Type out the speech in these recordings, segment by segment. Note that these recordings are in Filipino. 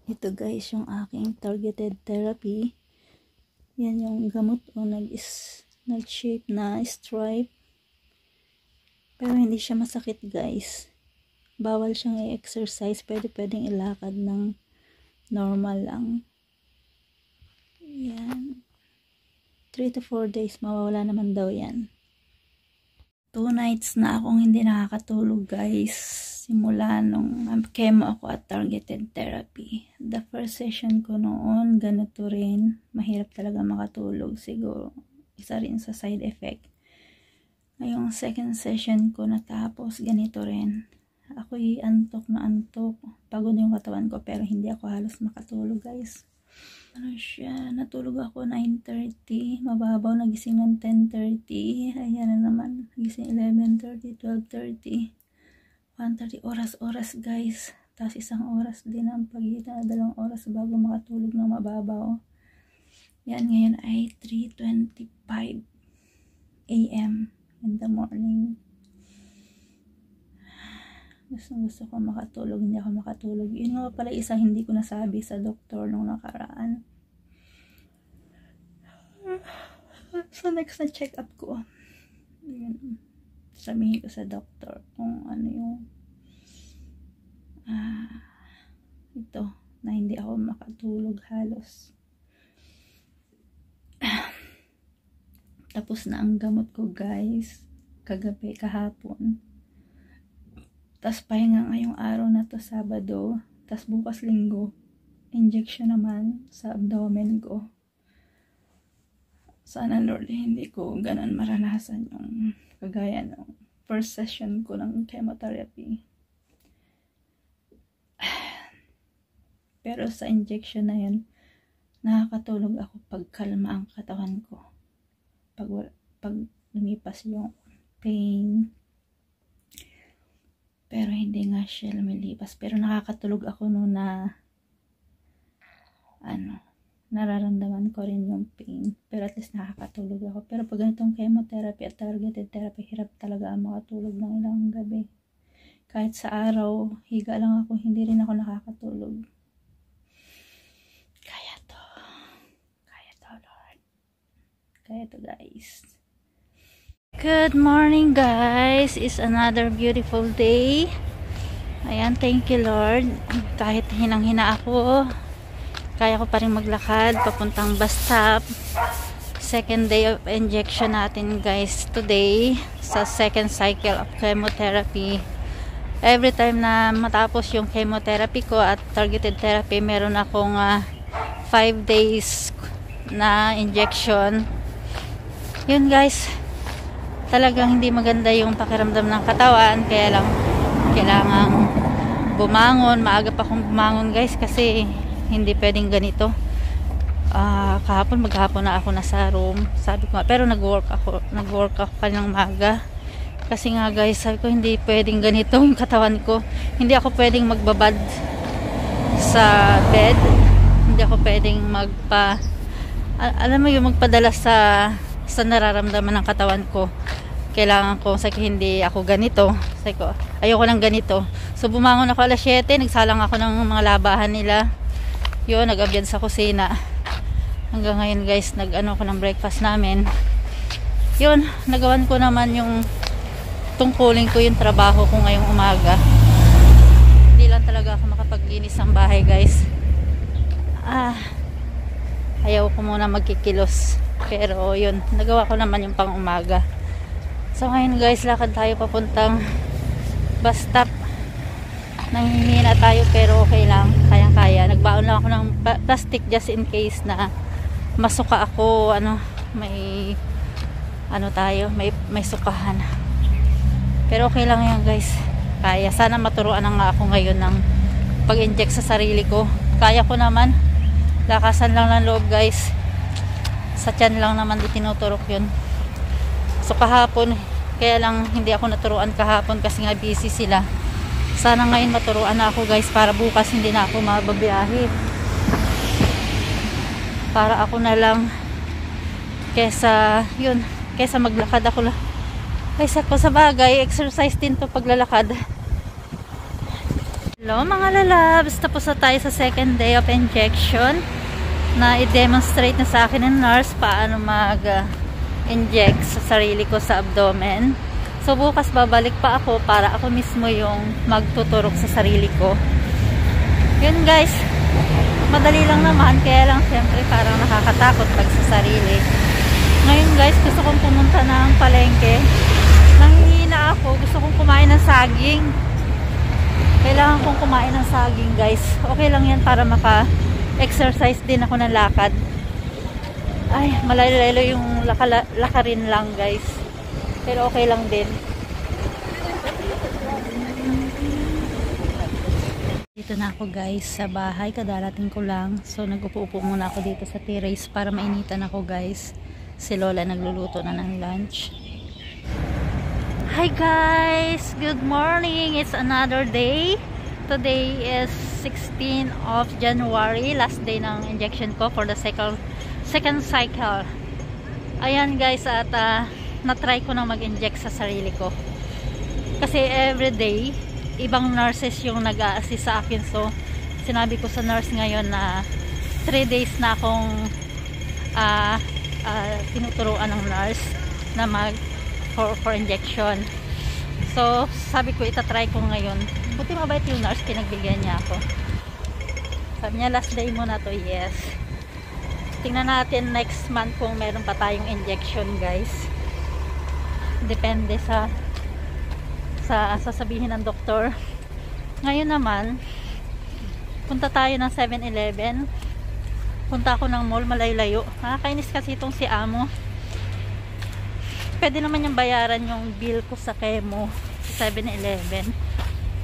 Ito guys, yung aking targeted therapy. Yan yung gamot o nag-shape na stripe. Pero hindi siya masakit guys. Bawal siyang i-exercise. Pwedeng ilakad ng normal lang. Yan. 3 to 4 days mawawala naman daw yan. 2 nights na akong hindi nakakatulog guys. Simula nung chemo ako at targeted therapy. The first session ko noon, ganito rin. Mahirap talaga makatulog. Siguro, isa rin sa side effect. Ngayong second session ko natapos, ganito rin. Ako'y antok na antok. Pagod yung katawan ko pero hindi ako halos makatulog guys. Ano siya, natulog ako 9:30. Mababaw, nagising ng 10:30. Ayan na naman, nagising 11:30, 12:30. 1:30 oras guys. Tapos 1 oras din ang pagitan, 2 oras bago makatulog ng mababaw. Yan, ngayon ay 3:25 AM in the morning. Gusto ko makatulog, hindi ako makatulog. Yun nga pala isa hindi ko nasabi sa doktor nung nakaraan. So next na check up ko, yun, sabihin ko sa doktor kung ano yung ito, na hindi ako makatulog halos. Tapos na ang gamot ko guys, kahapon. Tapos pahinga ngayong araw na to, Sabado. Tapos bukas Linggo, injection naman sa abdomen ko. Sana Lord, hindi ko ganun maranasan yung kagaya ng first session ko ng chemotherapy. Pero sa injection na yun, nakakatulog ako pag kalma ang katawan ko. Pag lumipas yung pain. Pero hindi nga siya lumilipas. Pero nakakatulog ako noon na nararamdaman ko rin yung pain. Pero at least nakakatulog ako. Pero pag ganitong chemotherapy at targeted therapy, hirap talaga ang makatulog ng ilang gabi. Kahit sa araw, higa lang ako, hindi rin ako nakakatulog. Kaya to Lord. Kaya to guys. Good morning guys. It's another beautiful day. Ayan, thank you Lord. Kahit hinang-hina ako, kaya ko pa rin maglakad papuntang bus stop. Second day of injection natin guys today sa second cycle of chemotherapy. Every time na matapos yung chemotherapy ko at targeted therapy, meron akong 5 days na injection. Yun guys, talagang hindi maganda yung pakiramdam ng katawan, kaya lang kailangan bumangon. Maaga pa akong bumangon guys kasi hindi pwedeng ganito. Maghapon na ako nasa room. Sabi ko nga, pero nag-work ako kaninang maga. Kasi nga guys, sabi ko hindi pwedeng ganito yung katawan ko. Hindi ako pwedeng magbabad sa bed. Hindi ako pwedeng alam mo yung magpadala sa nararamdaman ng katawan ko. Kailangan ko, sabi ko, hindi ako ganito. Sabi ko, ayoko ng ganito. So bumangon ako alas 7, nagsalang ako ng mga labahan nila. Yun, nag-abyad sa kusina. Hanggang ngayon guys, nag-ano ko ng breakfast namin. Yun, nagawan ko naman yung tungkulin ko yung trabaho ko ngayong umaga. Hindi lang talaga ako makapaglinis ng bahay guys. Ayaw ko muna magkikilos. Pero yun, nagawa ko naman yung pang umaga. So ngayon guys, lakad tayo papuntang bus stop. Nanghihina tayo pero okay lang, kayang-kaya. Nagbaon lang ako ng plastic just in case na masuka ako, may sukahan. Pero okay lang yan guys, kaya. Sana maturuan na nga ako ngayon ng pag-inject sa sarili ko. Kaya ko naman, lakasan lang ng loob guys. Sa tiyan lang naman di tinuturok yun. So kahapon, kaya lang hindi ako naturuan kahapon kasi nga busy sila. Sana ngayon maturuan na ako guys para bukas hindi na ako mababiyahe. Para ako na lang kesa maglakad ako lang. Kaysa ko sa bagay, exercise din to paglalakad. Hello mga lalabs, tapos na tayo sa second day of injection na i-demonstrate na sa akin ng nurse paano mag-inject sa sarili ko sa abdomen. So bukas babalik pa ako para ako mismo yung magtuturok sa sarili ko. Yun guys, madali lang naman, kaya lang siyempre parang nakakatakot pag sa sarili. Ngayon guys, gusto kong pumunta ng palengke. Nanghihina ako, gusto kong kumain ng saging. Kailangan kong kumain ng saging guys. Okay lang yan para maka-exercise din ako ng lakad. Ay, malayo-layo yung lakarin lang guys. Pero okay lang din. Dito na ako guys sa bahay. Kadarating ko lang. So nag-upo-upo muna ako dito sa terrace para mainitan ako guys. Si Lola nagluluto na ng lunch. Hi guys! Good morning! It's another day. Today is 16 of January. Last day ng injection ko for the second cycle. Ayan guys, at na-try ko na mag-inject sa sarili ko. Kasi everyday, ibang nurses yung nag-a-assist sa akin. So, sinabi ko sa nurse ngayon na 3 days na akong tinuturuan ng nurse na for injection. So, sabi ko itatry ko ngayon. Buti mabait yung nurse, pinagbigyan niya ako. Sabi niya last day mo na to, yes. Tingnan natin next month kung meron pa tayong injection guys. Depende sa sasabihin ng doktor. Ngayon naman, punta tayo ng 7-Eleven. Punta ako ng mall, malayo-layo. Nakakainis kasi itong si Amo. Pwede naman yung bayaran yung bill ko sa Kemo sa 7-Eleven.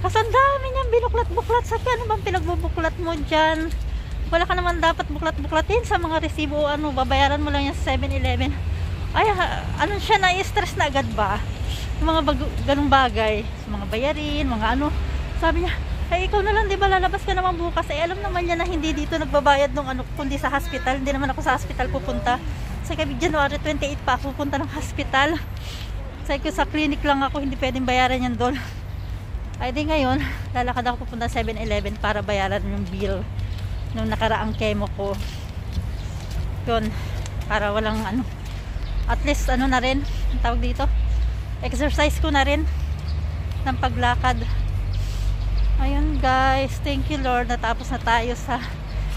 Kasi ang dami niyang binuklat-buklat. Sabi, ano bang pinagbubuklat mo dyan? Wala ka naman dapat buklat-buklatin sa mga resibo o ano. Babayaran mo lang yan sa 7-Eleven. Ay, ano siya, na-stress na agad ba? Yung mga ganung bagay. Sa mga bayarin, mga ano. Sabi niya, ay ikaw na lang, di ba lalabas ka naman bukas? Eh, alam naman niya na hindi dito nagbabayad ng ano, kundi sa hospital. Hindi naman ako sa hospital pupunta. Sa January 28 pa ako pupunta ng hospital. Sa clinic lang ako, hindi pwedeng bayaran yan doon. Ay di ngayon, lalakad ako pupunta 7-Eleven para bayaran yung bill nung nakaraang chemo ko. Yun, para walang ano. At least ano na rin, ang tawag dito, exercise ko na rin ng paglakad. Ayun guys, thank you Lord, natapos na tayo sa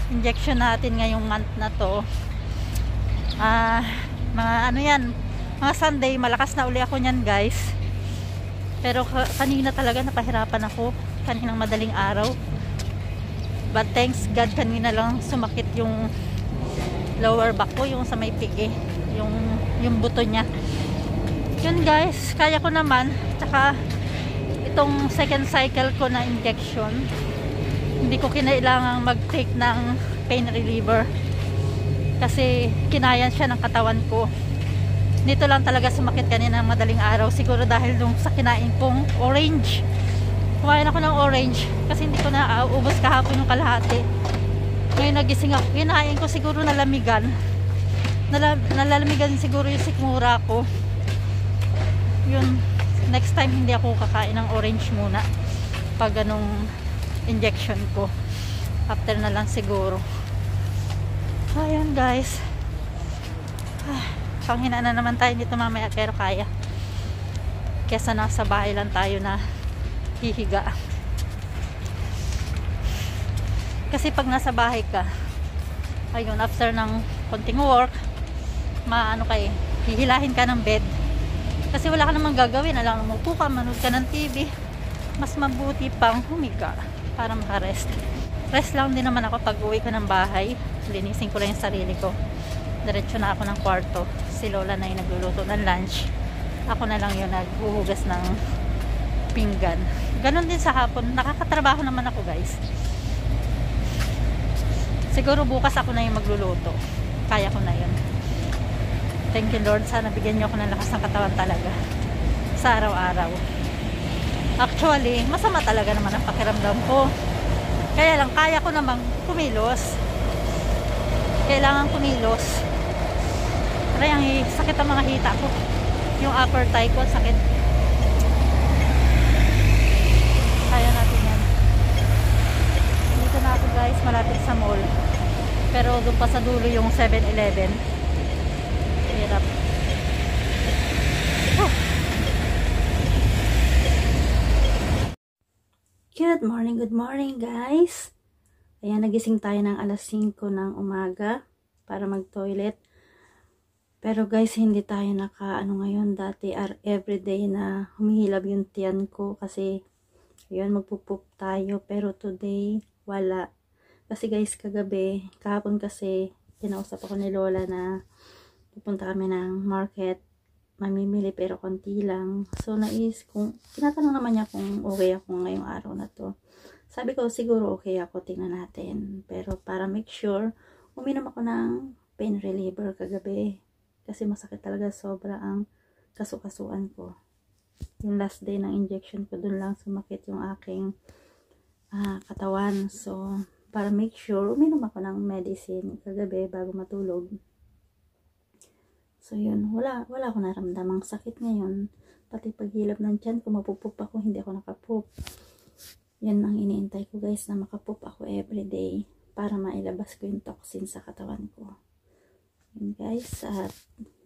injection natin ngayong month na to. Mga ano yan, mga Sunday, malakas na uli ako nyan guys. Pero kanina talaga napahirapan ako, kaninang madaling araw. But thanks God, kanina lang sumakit yung lower back ko, yung sa may pigi, yung buto niya. Yun guys, kaya ko naman. Tsaka itong second cycle ko na injection, hindi ko kinailangang mag-take ng pain reliever. Kasi kinayan siya ng katawan ko. Dito lang talaga sumakit kanina ng madaling araw. Siguro dahil nung sa kinain kong orange. Kumain ako ng orange kasi hindi ko na ubos kahapon yung kalahati. Ngayon nagising ako. Kinain ko siguro nalamigan. Nalalamigan siguro yung sikmura ko. Yun. Next time hindi ako kakain ng orange muna. Pag anong injection ko. After na lang siguro. Ayan guys, panghina na naman tayo dito mamaya, pero kaya kesa nasa bahay lang tayo na hihiga. Kasi pag nasa bahay ka, ayun, after ng konting work, hihilahin ka ng bed kasi wala ka namang gagawin, alang umupo ka, manood ka ng TV. Mas mabuti pang humiga para makarest. Rest lang din naman ako pag uwi ko ng bahay. Linisin ko lang yung sarili ko. Diretso na ako ng kwarto. Si Lola na yung nagluluto ng lunch. Ako na lang yung naghuhugas ng pinggan. Ganon din sa hapon. Nakakatrabaho naman ako guys. Siguro bukas ako na yung magluluto. Kaya ko na yun. Thank you Lord. Sana bigyan niyo ako ng lakas ng katawan talaga. Sa araw-araw. Actually, masama talaga naman ang pakiramdam ko. Kaya lang, kaya ko namang kumilos. Kailangan kumilos. Pero yung sakit ang mga hita ko. Yung upper thigh ko, sakit. Kaya natin yan. guys, malapit sa mall. Pero doon pa sa dulo yung 7-Eleven. Hirap. Oh. Good morning guys. Ayan, nagising tayo ng alas 5 ng umaga para mag-toilet. Pero guys, hindi tayo ngayon. Dati everyday na humihilab yung tiyan ko kasi ayun, magpupup tayo. Pero today, wala. Kasi guys, kahapon kasi, kinausap ako ni Lola na pupunta kami ng market. Mamimili pero konti lang. So, tinatanong naman niya kung okay ako ngayong araw na to. Sabi ko, siguro okay ako, tingnan natin. Pero para make sure, uminom ako ng pain reliever kagabi. Kasi masakit talaga, sobra ang kasukasuan ko. Yung last day ng injection ko, dun lang sumakit yung aking katawan. So, para make sure, uminom ako ng medicine kagabi bago matulog. So, yun. Wala akong naramdamang sakit ngayon. Pati paghilap ng tiyan, kung mapupup ako, hindi ako nakapup. Yan ang iniintay ko guys, na makapup ako everyday para mailabas ko yung toxin sa katawan ko. Yun guys. At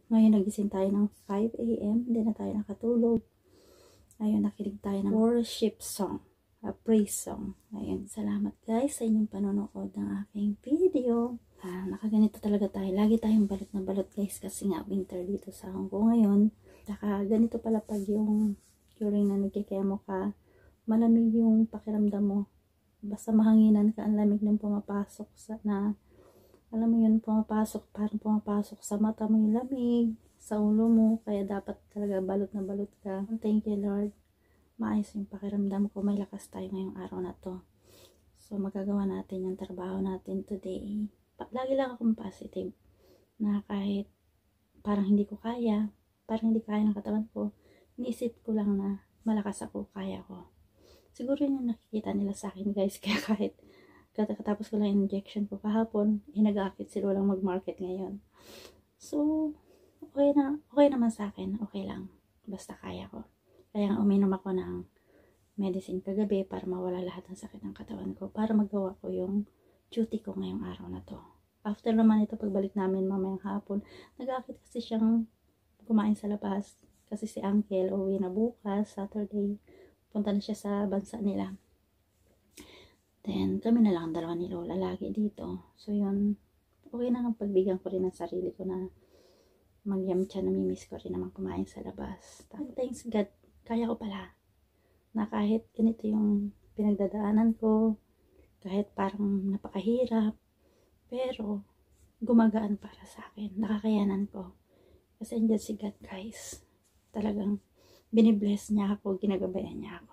ngayon nagising tayo ng 5 AM. Hindi na tayo nakatulog. Ayun, nakinig tayo ng worship song. Praise song. Ayun, salamat guys sa inyong panonood ng aking video. Nakaganito talaga tayo. Lagi tayong balot na balot guys kasi nga winter dito sa Hong Kong ngayon. Saka ganito pala pag yung during na nagkikemo ka, malamig yung pakiramdam mo. Basta mahanginan ka, ang lamig nang pumapasok alam mo yun, parang pumapasok sa mata mo yung lamig, sa ulo mo. Kaya dapat talaga balot na balot ka. Thank you Lord. Maayos yung pakiramdam ko. May lakas tayo ngayong araw na to. So magagawa natin yung trabaho natin today. Lagi lang akong positive na kahit parang hindi ko kaya, parang hindi kaya ng katawan ko, iniisip ko lang na malakas ako, kaya ko. Siguro yun yung nakikita nila sa akin guys, kaya kahit katapos ko lang injection ko kahapon, nag-aakit sila lang mag-market ngayon. So, okay naman sa akin, okay lang, basta kaya ko. Kaya uminom ako ng medicine kagabi para mawala lahat ng sakit ng katawan ko, para magawa ko yung duty ko ngayong araw na to. After naman ito, pagbalik namin mamayang hapon, nag-aakit kasi siyang kumain sa labas. Kasi si Uncle uwi na bukas, Saturday. Punta na siya sa bansa nila. Then, kami na lang dalawa ni Lola lagi dito. So, yun. Okay na ang pagbigyan ko rin ng sarili ko na mag-yamcha. Namimiss ko rin naman kumain sa labas. Thanks God, kaya ko pala. Na kahit ganito yung pinagdadaanan ko, kahit parang napakahirap, pero gumagaan para sa akin. Nakakayanan ko. Kasi andyan si God guys. Talagang binibless niya ako, ginagabayan niya ako.